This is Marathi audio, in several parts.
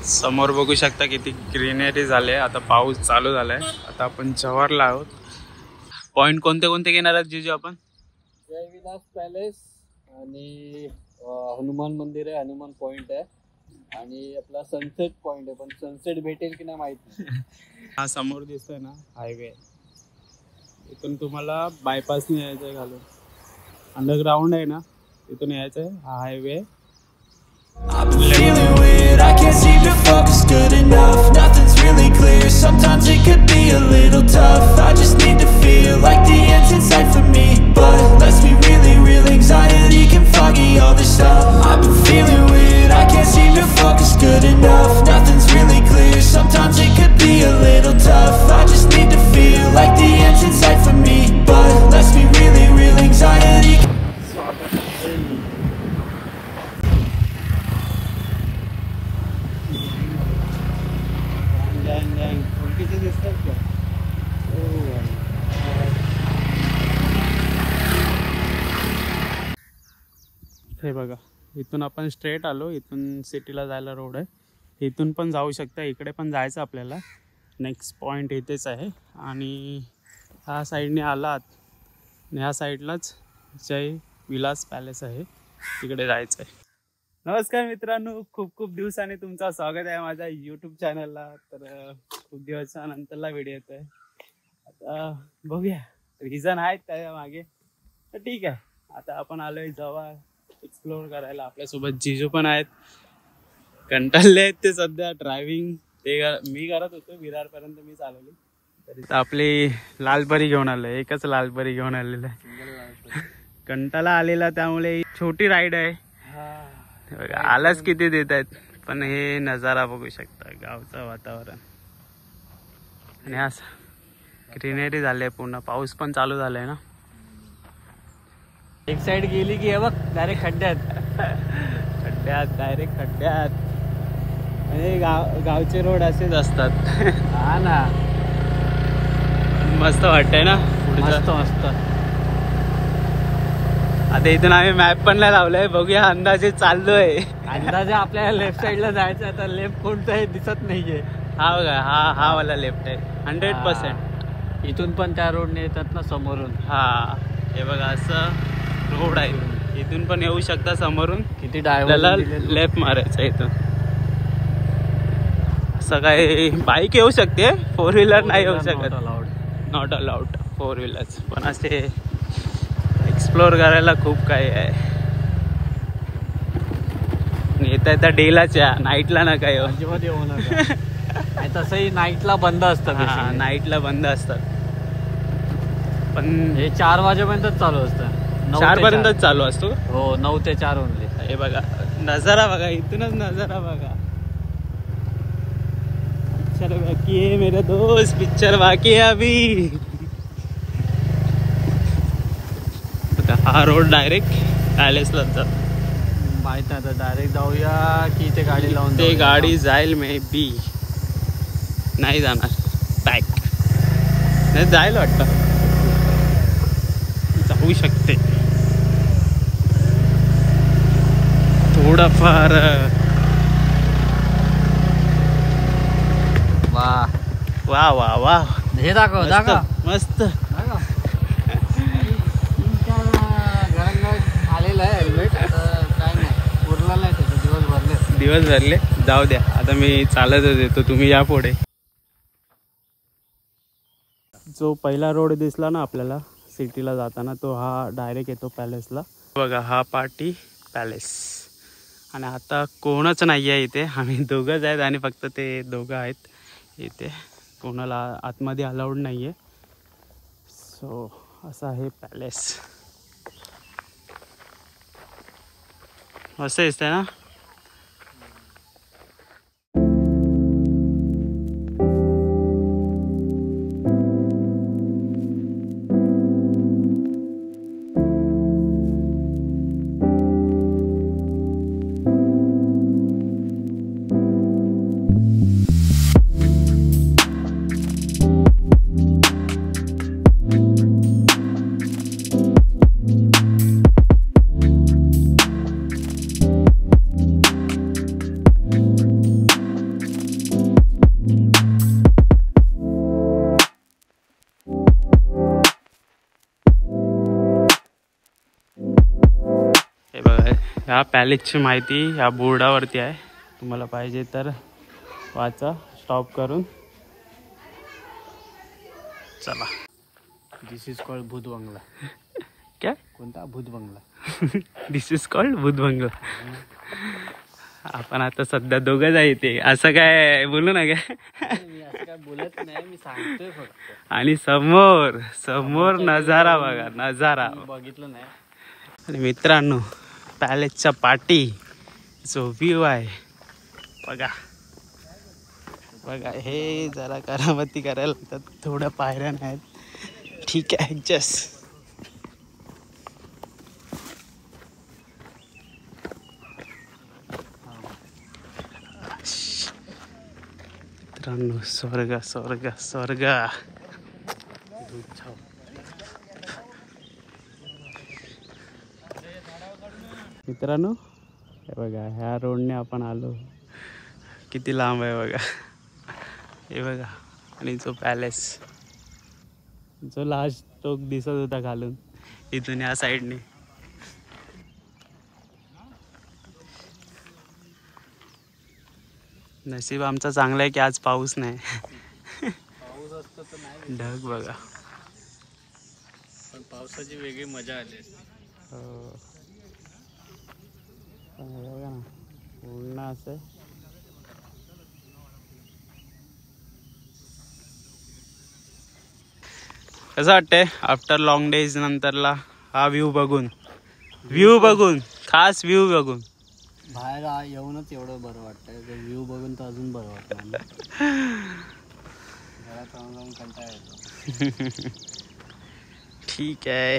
समोर बघू शकता किती ग्रीनरी झाले. आता पाऊस चालू झालाय. आता आपण जव्हारला आहोत. पॉइंट कोणते कोणते घेणार आहात जिजू आपण? जय विलास पॅलेस आणि हनुमान मंदिर आहे, हनुमान पॉइंट आहे आणि आपला सनसेट पॉइंट आहे. पण सनसेट भेटेल की नाही माहिती. हा समोर दिसतोय ना हायवे, इथून तुम्हाला बायपासने यायचं आहे घालून. अंडरग्राउंड आहे ना, तिथून यायचं आहे. हा highway. I've been feeling weird, I can't seem to focus good enough. Nothing's really clear, sometimes it could be a little tough. I just need to feel like the end's in sight for me. But let's be really real, anxiety can foggy all this stuff. I've been feeling weird, I can't seem to focus good enough. Nothing's really clear, sometimes it could be a little tough. I just need to feel like the end's in sight for me. But let's be really real, anxiety हे बघा, इथून आपण स्ट्रेट आलो. इथून सिटीला जायला रोड आहे. इथून पण जाऊ शकता, इकडे पण जायचं आपल्याला. नेक्स्ट पॉईंट इथेच आहे आणि ह्या साईडने आलात आणि ह्या साईडलाच जय विलास पॅलेस आहे, तिकडे जायचं आहे. नमस्कार मित्रांनो, खूप खूप दिवसांनी तुमचं स्वागत आहे माझ्या यूट्यूब चॅनलला. तर खूप दिवसानंतरला व्हिडिओ येतो आहे. आता बघूया रिझन आहेत त्या मागे, तर ठीक आहे. आता आपण आलो आहे जवळ एक्सप्लोर करायला. आपल्यासोबत जिजू पण आहेत. कंटाळले आहेत ते सध्या. ड्रायव्हिंग ते मी करत होतो, विरारपर्यंत मी चालवली. तरी आपली लालपरी घेऊन आलो, एकच लालपरी घेऊन आलेलं आहे. कंटाळा आलेला, त्यामुळे छोटी राईड आहे. आलाच किती देत आहेत, पण हे नजारा बघू शकता, गावचं वातावरण. आणि असं ग्रीनरी झाले पूर्ण. पाऊस पण चालू झालाय ना. एक साइड गेली की हे बघ डायरेक्ट खड्ड्यात डायरेक्ट खड्ड्यात. आणि गावचे रोड असेच असतात. हा ना, मस्त वाटतंय ना. मस्त मस्त. आता इथून आम्ही मॅप पण नाही लावलाय, बघूया अंदाजे चाललोय. अंदाजे आपल्याला लेफ्ट साइडला जायचं आहे. तर लेफ्ट कोणतं हे दिसत नाहीये. हा बघा, हा वाला लेफ्ट आहे 100%. इथून पण त्या रोडने येतात ना समोरून. हा हे बघा, असं रोड आहे. इथून पण येऊ शकता समोरून. किती आपल्याला लेफ्ट मारायचं इथून. असं काय बाईक येऊ शकते, 4 व्हीलर नाही येऊ शकत. Not allowed 4 wheelers. पण असे एक्सप्लोर करायला खूप काही आहे. येता येता डेलाच्या, नाईटला ना काय अजिबात येऊ नका. तसंही नाईटला बंद असतं. हा, नाईटला बंद असतात. पण हे 4 वाजेपर्यंत चालू असतं. 4 पर्यंतच चालू असतो. हो, 9 ते 4 ओनली. हे बघा नजारा, बघा इथूनच नजारा बघा. पिक्चर बाकी है मेरे दोस्त, पिक्चर बाकी है अभी. हा रोड डायरेक्ट पॅलेसला जातो. माहित नाही, तर डायरेक्ट जाऊया की ते गाडी लावून. ते गाडी जाईल मे बी, नाही जाणार बॅक. नाही जाईल वाटतं, जाऊ शकते थोडंफार. वा वा वा वा, हे दाखव दाखव मस्त. आलेलं आहे हेल्मेट. काय नाही, उरला नाही त्याचं. दिवस भरले. जाऊ द्या, आता मी चालतच येतो, तुम्ही या पुढे. जो पहिला रोड दिसला ना आपल्याला सिटीला जाताना, तो हा डायरेक्ट येतो पॅलेसला. बघा, हा पार्टी पॅलेस. आणि आता कोणच नाही आहे इथे. आम्ही दोघंच आहेत आणि फक्त ते दोघं आहेत इथे. कोणाला आतमध्ये अलाउड नाही आहे. सो असं आहे पॅलेस. असं दिसतंय ना. ह्या पॅलेसची माहिती ह्या बोर्डावरती आहे, तुम्हाला पाहिजे तर वाचा स्टॉप करून. चला. दिस इज कॉल्ड भूत बंगला. क्या? कोणता भूत बंगला? दिस इज कॉल्ड भूत बंगला. आपण आता सध्या दोघंच आहे ते, असं काय बोलू ना काय. मी असं काय बोलत नाही, मी सांगतोय फक्त. आणि समोर समोर नजारा बघा, नजारा बघितलं नाही. आणि मित्रांनो पॅलेसच्या पाठी जो व्ह्यू आहे बघा बघा. हे जरा करामती करायला लागतात, थोड्या पायऱ्या नाहीत, ठीक आहे ॲडजस्ट. मित्रांनो स्वर्ग स्वर्ग स्वर्ग. मित्रांनो हे बघा, ह्या रोडने आपण आलो, किती लांब आहे बघा. हे बघा. आणि जो पॅलेस जो लास्ट टोक दिसत होता घालून इथून या साईडने. नशीब आमचा चांगला आहे की आज पाऊस नाही. पाऊस असतो तर नाही, ढग बघा. पण पावसाची वेगळी मजा आली. हो. बघा ना पूर्ण असं. कसं वाटतंय आफ्टर लॉंग डेज नंतरला हा व्ह्यू बघून खास व्ह्यू बघून. बाहेर येऊनच एवढं बरं वाटतंय, व्ह्यू बघून तर अजून बरं वाटतं. घरात राहून कंटाळा येतो. ठीक आहे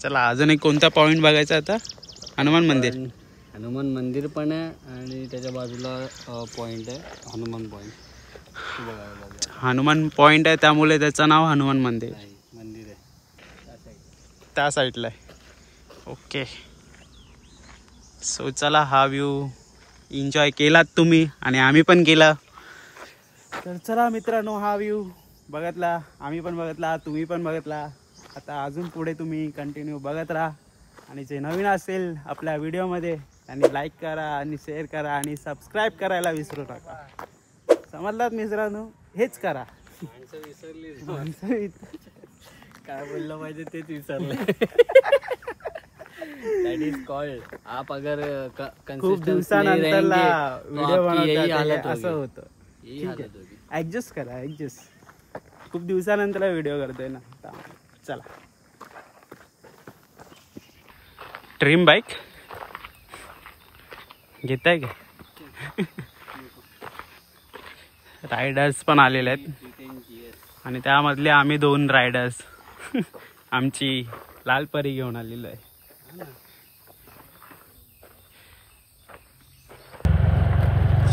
चला, अजून एक कोणता पॉईंट बघायचा आता? हनुमान मंदिर. हनुमान मंदिर पण आहे आणि त्याच्या बाजूला पॉईंट आहे हनुमान पॉईंट. हनुमान पॉईंट आहे त्यामुळे त्याचं नाव हनुमान मंदिर. मंदिर आहे त्या साईडला आहे. ओके सो चला, हा व्ह्यू एन्जॉय केलात तुम्ही आणि आम्ही पण केला. तर चला मित्रांनो, हा व्ह्यू बघितला, आम्ही पण बघितला, तुम्ही पण बघितला. आता अजून पुढे तुम्ही कंटिन्यू बघत राहा. आणि जे नवीन असेल आपल्या व्हिडिओमध्ये त्यांनी लाईक करा आणि शेअर करा आणि सबस्क्राईब करायला विसरू नका. समजलात मित्रांनो, हेच करा. काय बोललं पाहिजे तेच विसरले. दॅट इज कॉल्ड आप अगर खूप दिवसानंतरला व्हिडिओ बनवतात असं होतं. ऍडजस्ट करा, ऍडजस्ट. खूप दिवसानंतर व्हिडिओ करतोय ना. चला, ड्रीम बाईक घेताय का? रायडर्स पण आलेले आहेत आणि त्यामधले आम्ही 2 रायडर्स. आमची लाल परी घेऊन आलेलो आहे.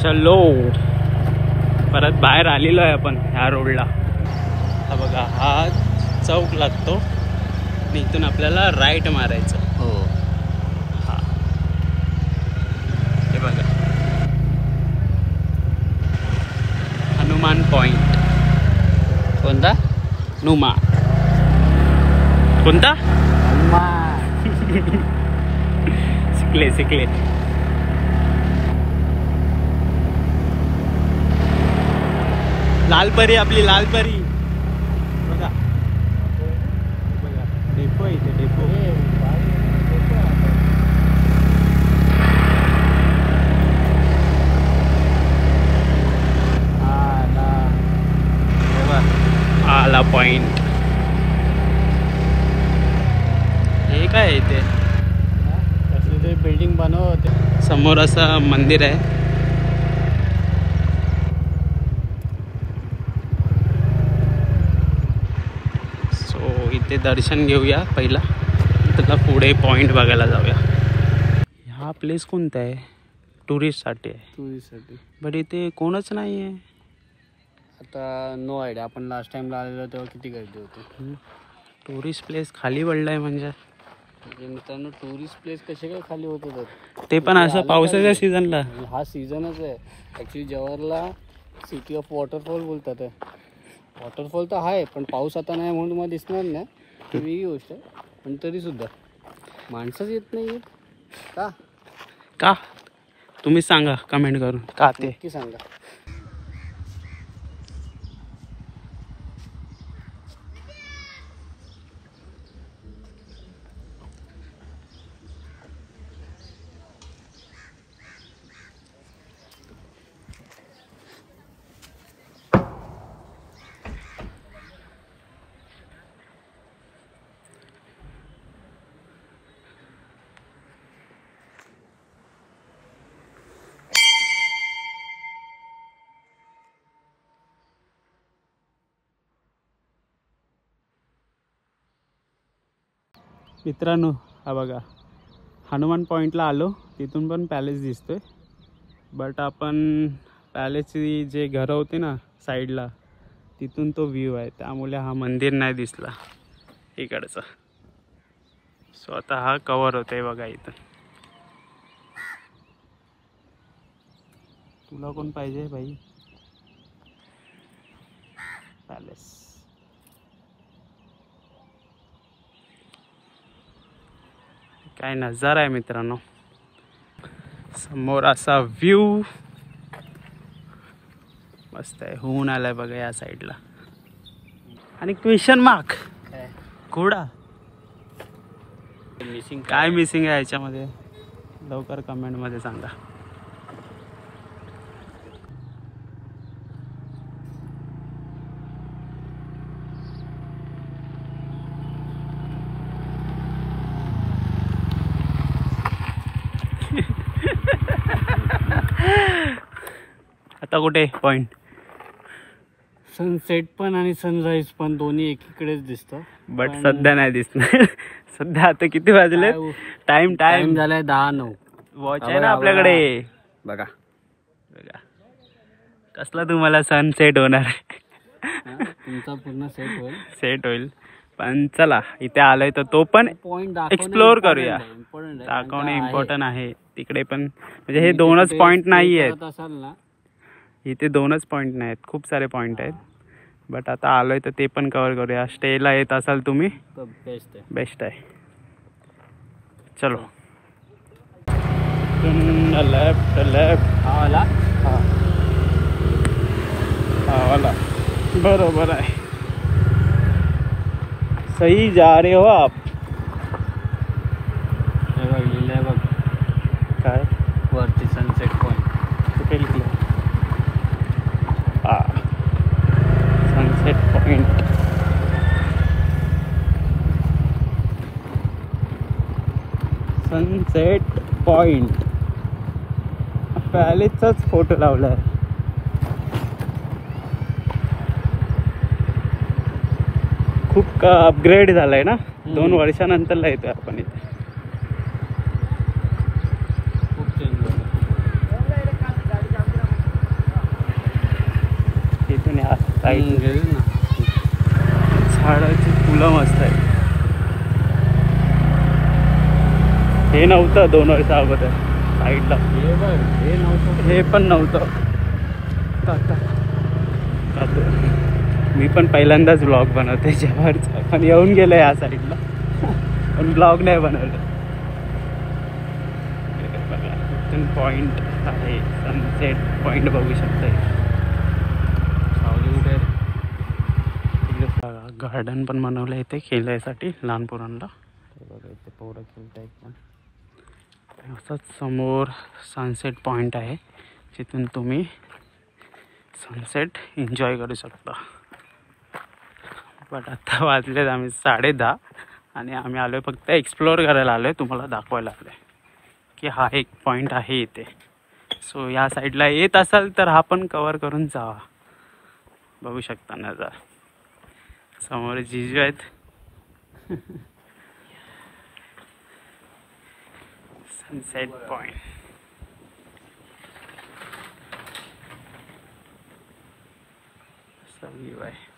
चलो परत बाहेर आलेलो आहे आपण ह्या रोडला. हा बघा, हा चौक लागतो आणि इथून आपल्याला राईट मारायचं. हो, हा हे बघा, हनुमान पॉइंट. कोणता? नुमा. कोणता? शिकले. लालपरी, आपली लालपरी बघा. डेपो इथे, डेपो. आला पॉइंट. हे काय आहे इथे? कसली तरी बिल्डिंग बनवते. समोर असं मंदिर आहे. सो इथे दर्शन घेऊया पहिला, त्याला पुढे पॉइंट बघायला जाऊया. हा प्लेस कोणता आहे? टुरिस्टसाठी आहे. टुरिस्टसाठी. बट इथे कोणच नाही आहे. आता नो आयडिया. आपण लास्ट टाइमला आलेलो तेव्हा किती गर्दी होती. टुरिस्ट प्लेस खाली पडलाय म्हणजे मित्रांनो टुरिस्ट प्लेस कसे काय खाली होत होतात ते पण असं पावसाच्या सीझनला. हा सीझनच आहे ॲक्च्युली. जव्हारला सिटी ऑफ वॉटरफॉल बोलतात. वॉटरफॉल तर आहे पण पाऊस आता नाही म्हणून तुम्हाला दिसणार नाही, ती वेगळी गोष्ट आहे. पण तरीसुद्धा माणसंच येत नाही आहेत का. का तुम्ही सांगा कमेंट करून का ते. नक्की सांगा. मित्रांनो हा बघा हनुमान पॉईंटला आलो, तिथून पण पॅलेस दिसतोय. बट आपण पॅलेसची जे घरं होती ना साईडला, तिथून तो व्ह्यू आहे, त्यामुळे हा मंदिर नाही दिसला इकडचा. सो आता हा कवर होतोय बघा इथून. तुला कोण पाहिजे भाई? पॅलेस काय नजारा आहे मित्रांनो. समोर असा व्ह्यू मस्त आहे. होऊन आलाय बघा या साईडला. आणि क्वेश्चन मार्क घोडा मिसिंग काय मिसिंग आहे याच्यामध्ये, लवकर कमेंटमध्ये सांगा. आता कुठे पॉइंट? सनसेट पण आणि सनराईज पण दोन्ही एकीकडेच दिसतं. बट सध्या नाही दिसणार. सध्या आता किती वाजले? टाइम झालाय 10:09. वॉच आहे ना आपल्याकडे. बघा बघा कसला तुम्हाला सनसेट होणार आहे. तुमचा पूर्ण सेट होईल. सेट होईल. पण चला इथे आलोय तर तो पण पॉइंट एक्सप्लोर करूया. दाखवणे इम्पॉर्टंट आहे. तिकडे पण म्हणजे हे दोनच पॉइंट नाही आहेत असाल ना, इथे दोनच पॉइंट नाही आहेत, खूप सारे पॉइंट आहेत. बट आता आलोय तर ते पण कव्हर करूया. स्टेला येत असाल तुम्ही तर बेस्ट आहे. बेस्ट आहे. चलो लेफ्ट लेफ्ट हा वाला हा वाला बरोबर आहे. सही जा रहे हो आप. हे बघ लिहिलंय बघ काय वरती सनसेट पॉइंट. कुठे लिहिलं? हा सनसेट पॉइंट. सनसेट पॉइंट पॅलेसचाच फोटो लावलाय. खूप अपग्रेड झालाय ना. 2 वर्षानंतरला येतोय आपण इथे. खूप चेंज झालं. तिथून या साईड गेली ना. झाडाची फुलं मस्त आहेत. हे नव्हतं 2 वर्षा अगोदर साईडला. हे बघ हे नव्हतं. हे पण नव्हतं. मी पण पहिल्यांदाच ब्लॉग बनवते जेव्हाच, पण येऊन गेलं या साईडला पण ब्लॉग नाही बनवलं. बघा इथून पॉईंट आहे, सनसेट पॉईंट बघू शकता. सावली कुठे? गार्डन पण बनवलं इथे खेळायसाठी लहान पोरांना. बघा इथे पोरं खेळत आहेत पण. असंच समोर सनसेट पॉईंट आहे, जिथून तुम्ही सनसेट एन्जॉय करू शकता. बट आता वाजलेत आम्ही 10:30 आणि आम्ही आलो आहे फक्त एक्सप्लोअर करायला आलो आहे, तुम्हाला दाखवायला आलो आहे की हा एक पॉईंट आहे इथे. सो या साईडला येत असाल तर हा पण कवर करून जावा. बघू शकता नजर. समोर जिजू आहेत. सनसेट पॉइंट व्ह्यू आहे.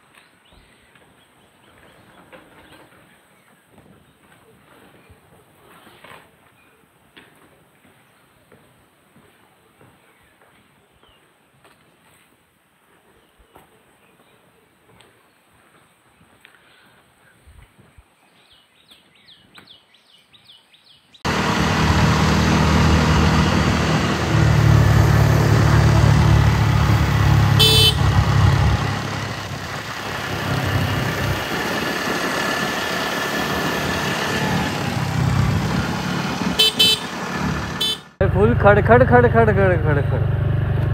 खडखड खडखड खडखड खड.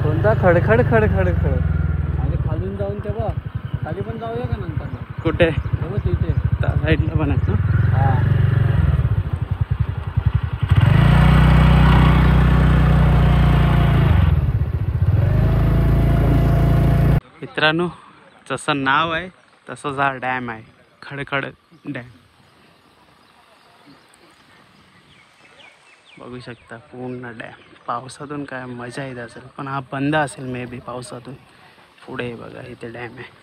कोणता खडखड खडखड खड. आणि खालून जाऊन तेव्हा खाली पण जाऊया का नंतर? कुठे? तेव्हा तिथे त्या साईडला पण आहे ना. हा. मित्रांनो जसं नाव आहे तसंच हा डॅम आहे, खडखड डॅम. बघू शकता पूर्ण डॅम. पावसातून काय मजा येत असेल, पण हा बंद असेल मे बी पावसातून. पुढे बघा इथे डॅम आहे.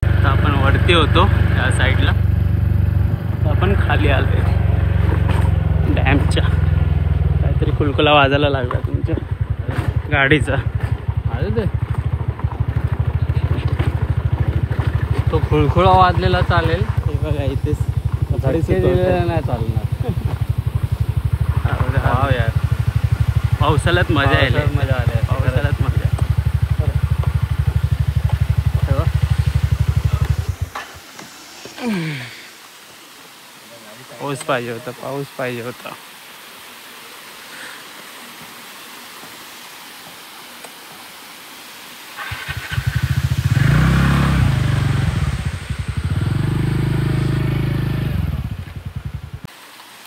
आता आपण वरती होतो त्या साईडला, आपण खाली आलोय डॅमच्या. काहीतरी कुलकुला वाजायला लागला तुमच्या गाडीचा. अरे ते तो खुळखुळा वाजलेला चालेल. हे बघा इथेच कपडे झटके दिलेले नाही चालणार. वाव यार, पावसाळ्यात मजा येईल. मजा आली. पावसाळ्यात मजा. पाऊस पाहिजे होता, पाऊस पाहिजे होता.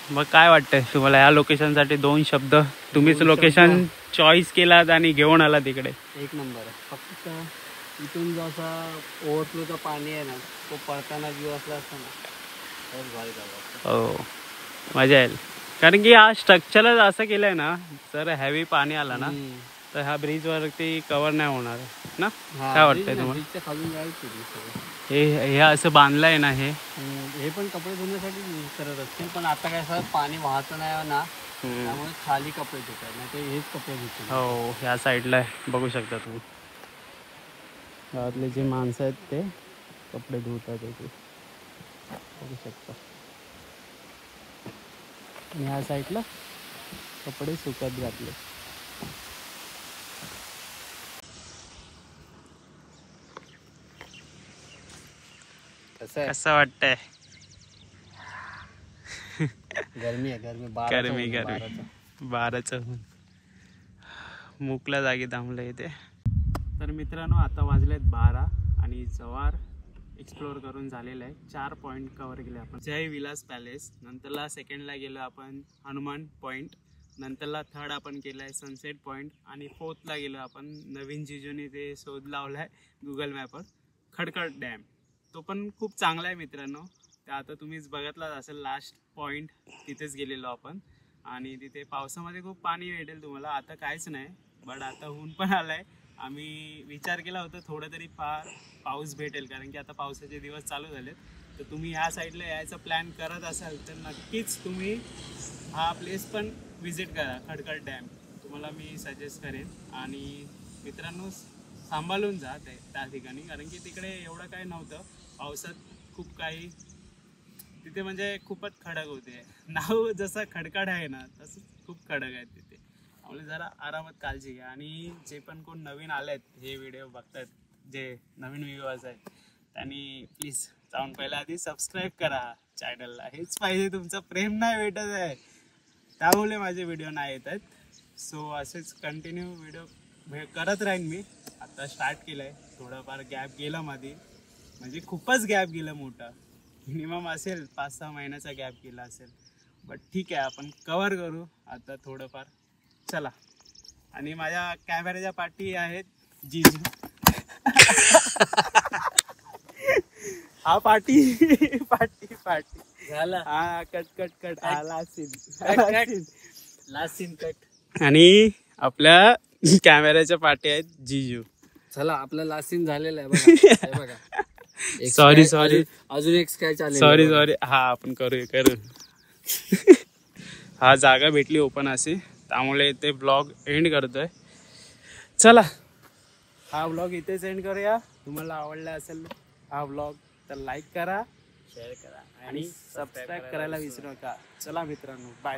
मग काय वाटतंय तुम्हाला या लोकेशनसाठी? 2 शब्द. तुम्हीच लोकेशन चॉईस केलात आणि घेऊन आला तिकडे. एक नंबर आहे. फक्त इथून जो असा ओव्हरफ्लोचं पाणी आहे ना, तो पडताना व्ह्यू असला असता ना तर भारी झालं. हो मजा येईल. कारण की हा स्ट्रक्चरच असं केलंय ना, जर हेवी पाणी आला ना तर ह्या ब्रिज वरती कव्हर नाही होणार ना. काय वाटतंय तुम्हाला? खालून जायचं हे असं बांधलंय ना, हे पण कपडे धुण्यासाठी यूज करत असतील, पण आता काय असं पाणी वाहतं नाही ना, त्यामुळे खाली कपडे धुतात, नाही ते हेच कपडे धुतात. हो ह्या साईडला बघू शकता तुम्ही. गावातले जे माणसं आहेत ते कपडे धुतात ते बघू शकता. आणि ह्या साईडला कपडे सुकत घातले. कसं वाटतंय? गरमी आहे, गरमी गरमी गरमी 12चं मुकल्या जागी थांबलं इथे. तर मित्रांनो आता वाजलेत 12 आणि जव्हार एक्सप्लोअर करून झालेलं आहे. 4 पॉईंट कव्हर केले आपण. जय विलास पॅलेस, नंतरला सेकंडला गेलो आपण हनुमान पॉईंट, नंतरला थर्ड आपण केलं आहे सनसेट पॉईंट, आणि फोर्थला गेलो आपण नवीन जिजूने ते शोध लावला आहे गुगल मॅपवर, खडखड डॅम. तो पण खूप चांगला आहे मित्रांनो. ते आता तुम्हीच बघितलाच असेल, लास्ट पॉईंट तिथेच गेलेलो आपण. आणि तिथे पावसामध्ये खूप पाणी भेटेल तुम्हाला. आता काहीच नाही, बट आता ऊन पण आलं आहे. आम्ही विचार केला होता थोडं तरी पाऊस भेटेल, कारण की आता पावसाचे दिवस चालू झालेत. तर तुम्ही ह्या साईडला यायचा प्लॅन करत असाल तर नक्कीच तुम्ही हा प्लेस पण विजिट करा, खडखड डॅम. तुम्हाला मी सजेस्ट करेन. आणि मित्रांनो सांभाळून जा त्या ठिकाणी, कारण की तिकडे एवढं काय नव्हतं. पावसात खूप काही तिथे म्हणजे खूपच खडक होते. नाव जसं खडखड आहे ना तसंच खूप खडक आहेत तिथे. त्यामुळे जरा आरामात काळजी घ्या. आणि जे पण कोण नवीन आले आहेत हे व्हिडिओ बघतात, जे नवीन व्ह्यूअर्स आहेत, त्यांनी प्लीज जाऊन पहिल्या आधी सबस्क्राईब करा चॅनलला. हेच पाहिजे, तुमचं प्रेम नाही भेटत आहे त्यामुळे माझे व्हिडिओ नाही येत आहेत. सो असेच कंटिन्यू व्हिडिओ करत राहीन मी. आता स्टार्ट केलं आहे, थोडंफार गॅप गेला मध्ये, म्हणजे खूपच गॅप गेला मोठा, मिनिमम असेल 5-6 महिन्याचा गॅप गेला असेल. बट ठीक आहे, आपण कवर करू आता थोडंफार. चला. आणि माझ्या कॅमेऱ्याच्या पाठी आहेत जिजू. हा पाठी पाठी पाठी झाला हा कट कट कट आला लास्ट सीन कट. आणि आपल्या कॅमेऱ्याच्या पाठी आहेत जिजू. चला आपला लास्ट सीन झालेला आहे बघा. हे बघा एक Sorry, sketch, sorry. अजून एक स्केच आले. सॉरी हा आपण करू हा जागा भेटली ओपन अशी, त्यामुळे ते ब्लॉग एंड करतोय. चला हा ब्लॉग इथेच एंड करूया. तुम्हाला आवडला असेल हा ब्लॉग तर लाईक करा, शेअर करा आणि सबस्क्राईब करायला विसरू नका. चला मित्रांनो, बाय.